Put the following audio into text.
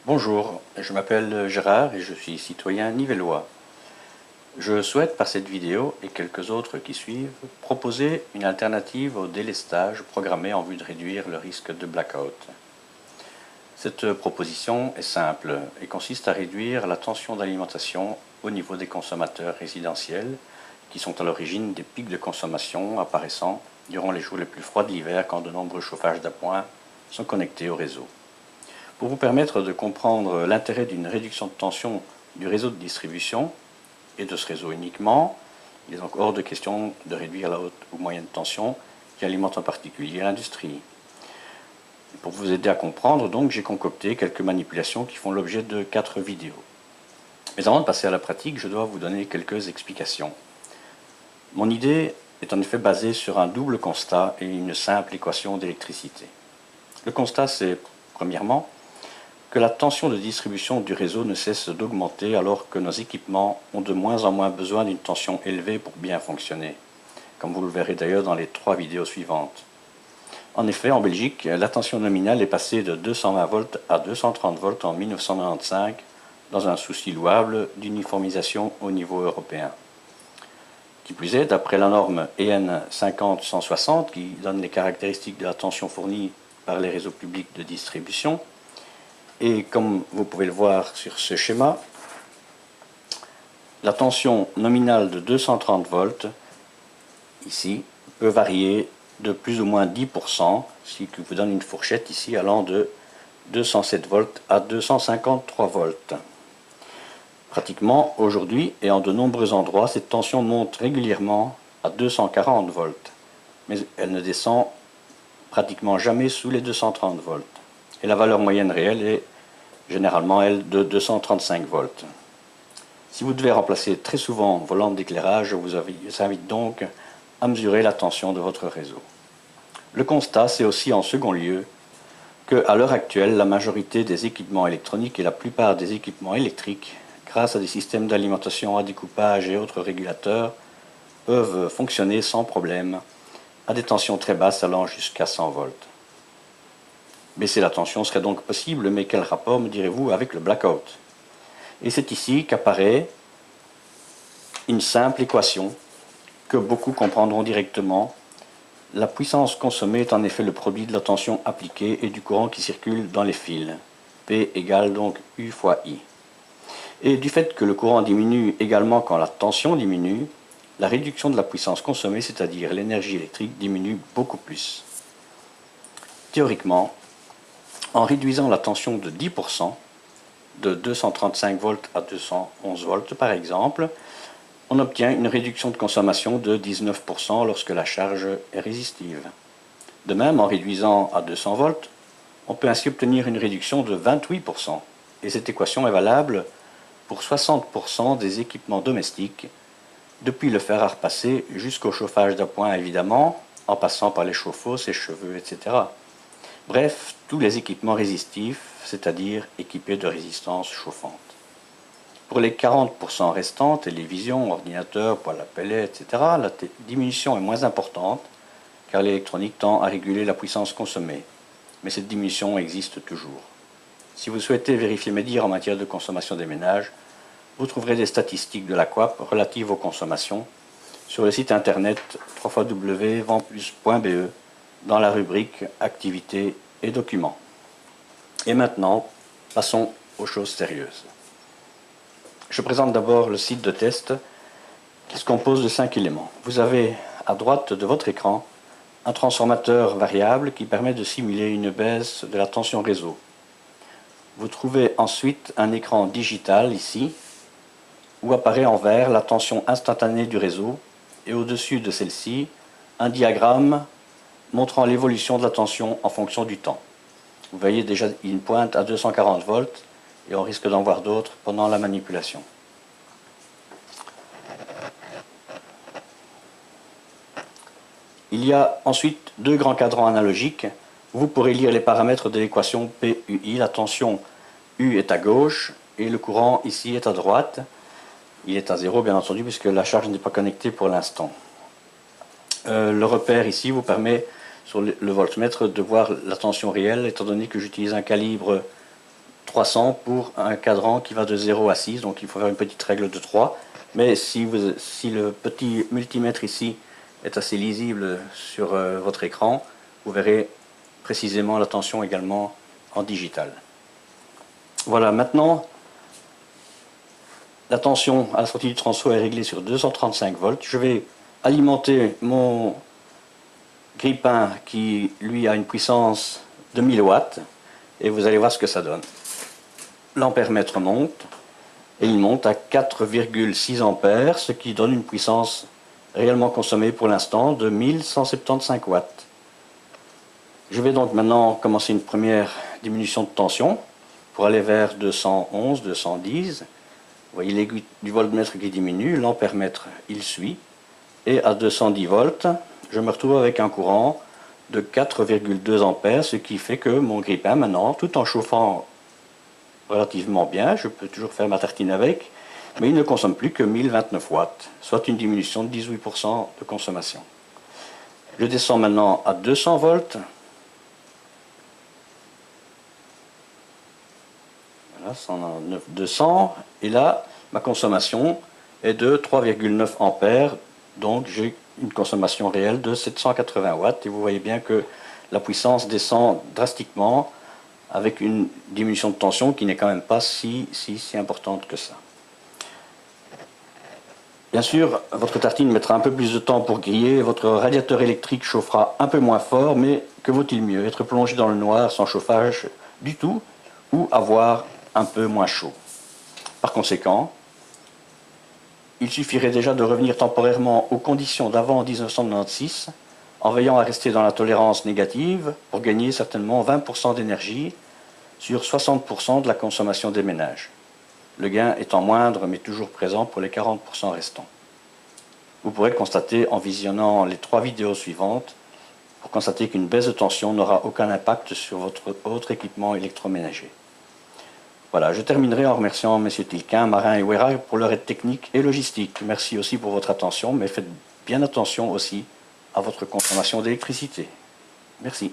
Bonjour, je m'appelle Gérard et je suis citoyen nivellois. Je souhaite par cette vidéo et quelques autres qui suivent proposer une alternative au délestage programmé en vue de réduire le risque de blackout. Cette proposition est simple et consiste à réduire la tension d'alimentation au niveau des consommateurs résidentiels qui sont à l'origine des pics de consommation apparaissant durant les jours les plus froids de l'hiver quand de nombreux chauffages d'appoint sont connectés au réseau. Pour vous permettre de comprendre l'intérêt d'une réduction de tension du réseau de distribution, et de ce réseau uniquement, il est donc hors de question de réduire la haute ou moyenne tension qui alimente en particulier l'industrie. Pour vous aider à comprendre, donc, j'ai concocté quelques manipulations qui font l'objet de 4 vidéos. Mais avant de passer à la pratique, je dois vous donner quelques explications. Mon idée est en effet basée sur un double constat et une simple équation d'électricité. Le constat, c'est, premièrement, que la tension de distribution du réseau ne cesse d'augmenter alors que nos équipements ont de moins en moins besoin d'une tension élevée pour bien fonctionner, comme vous le verrez d'ailleurs dans les 3 vidéos suivantes. En effet, en Belgique, la tension nominale est passée de 220 volts à 230 volts en 1995 dans un souci louable d'uniformisation au niveau européen. Qui plus est, d'après la norme EN 50-160 qui donne les caractéristiques de la tension fournie par les réseaux publics de distribution, et comme vous pouvez le voir sur ce schéma, la tension nominale de 230 volts, ici, peut varier de plus ou moins 10%, ce qui vous donne une fourchette ici allant de 207 volts à 253 volts. Pratiquement, aujourd'hui et en de nombreux endroits, cette tension monte régulièrement à 240 volts, mais elle ne descend pratiquement jamais sous les 230 volts. Et la valeur moyenne réelle est généralement, elle, de 235 volts. Si vous devez remplacer très souvent vos lampes d'éclairage, je vous invite donc à mesurer la tension de votre réseau. Le constat, c'est aussi en second lieu qu'à l'heure actuelle, la majorité des équipements électroniques et la plupart des équipements électriques, grâce à des systèmes d'alimentation à découpage et autres régulateurs, peuvent fonctionner sans problème à des tensions très basses allant jusqu'à 100 volts. Baisser la tension serait donc possible, mais quel rapport, me direz-vous, avec le blackout? Et c'est ici qu'apparaît une simple équation que beaucoup comprendront directement. La puissance consommée est en effet le produit de la tension appliquée et du courant qui circule dans les fils. P égale donc U fois I. Et du fait que le courant diminue également quand la tension diminue, la réduction de la puissance consommée, c'est-à-dire l'énergie électrique, diminue beaucoup plus. Théoriquement, en réduisant la tension de 10%, de 235 volts à 211 volts par exemple, on obtient une réduction de consommation de 19% lorsque la charge est résistive. De même, en réduisant à 200 volts, on peut ainsi obtenir une réduction de 28%. Et cette équation est valable pour 60% des équipements domestiques, depuis le fer à repasser jusqu'au chauffage d'appoint évidemment, en passant par les chauffe-eau, sèche-cheveux, etc. Bref, tous les équipements résistifs, c'est-à-dire équipés de résistance chauffante. Pour les 40% restants, télévision, ordinateur, poêle à pellets, etc., la diminution est moins importante, car l'électronique tend à réguler la puissance consommée. Mais cette diminution existe toujours. Si vous souhaitez vérifier mes dires en matière de consommation des ménages, vous trouverez des statistiques de la Coop relatives aux consommations sur le site internet www.ventplus.be dans la rubrique Activités et documents. Et maintenant, passons aux choses sérieuses. Je présente d'abord le site de test qui se compose de 5 éléments. Vous avez à droite de votre écran un transformateur variable qui permet de simuler une baisse de la tension réseau. Vous trouvez ensuite un écran digital ici où apparaît en vert la tension instantanée du réseau et au-dessus de celle-ci un diagramme montrant l'évolution de la tension en fonction du temps. Vous voyez déjà une pointe à 240 volts et on risque d'en voir d'autres pendant la manipulation. Il y a ensuite 2 grands cadrans analogiques où vous pourrez lire les paramètres de l'équation PUI. La tension U est à gauche et le courant ici est à droite. Il est à 0 bien entendu puisque la charge n'est pas connectée pour l'instant. Le repère ici vous permet sur le voltmètre de voir la tension réelle étant donné que j'utilise un calibre 300 pour un cadran qui va de 0 à 6, donc il faut faire une petite règle de 3. Mais si le petit multimètre ici est assez lisible sur votre écran, vous verrez précisément la tension également en digital. Voilà, maintenant, la tension à la sortie du transfo est réglée sur 235 volts. Je vais alimenter mon grille-pain qui, lui, a une puissance de 1000 watts. Et vous allez voir ce que ça donne. L'ampèremètre monte, et il monte à 4,6 ampères, ce qui donne une puissance réellement consommée pour l'instant de 1175 watts. Je vais donc maintenant commencer une première diminution de tension pour aller vers 211, 210. Vous voyez l'aiguille du voltmètre qui diminue, l'ampèremètre il suit, et à 210 volts, je me retrouve avec un courant de 4,2 ampères, ce qui fait que mon grille-pain maintenant, tout en chauffant relativement bien, je peux toujours faire ma tartine avec, mais il ne consomme plus que 1029 watts, soit une diminution de 18% de consommation. Je descends maintenant à 200 volts. Voilà, 109, 200, et là, ma consommation est de 3,9 ampères, donc j'ai une consommation réelle de 780 watts, et vous voyez bien que la puissance descend drastiquement avec une diminution de tension qui n'est quand même pas si importante que ça. Bien sûr, votre tartine mettra un peu plus de temps pour griller, votre radiateur électrique chauffera un peu moins fort, mais que vaut-il mieux, être plongé dans le noir sans chauffage du tout, ou avoir un peu moins chaud? Par conséquent, il suffirait déjà de revenir temporairement aux conditions d'avant 1996, en veillant à rester dans la tolérance négative pour gagner certainement 20% d'énergie sur 60% de la consommation des ménages. Le gain étant moindre mais toujours présent pour les 40% restants. Vous pourrez le constater en visionnant les 3 vidéos suivantes pour constater qu'une baisse de tension n'aura aucun impact sur votre autre équipement électroménager. Voilà, je terminerai en remerciant M. Tilquin, Marin et Ouera pour leur aide technique et logistique. Merci aussi pour votre attention, mais faites bien attention aussi à votre consommation d'électricité. Merci.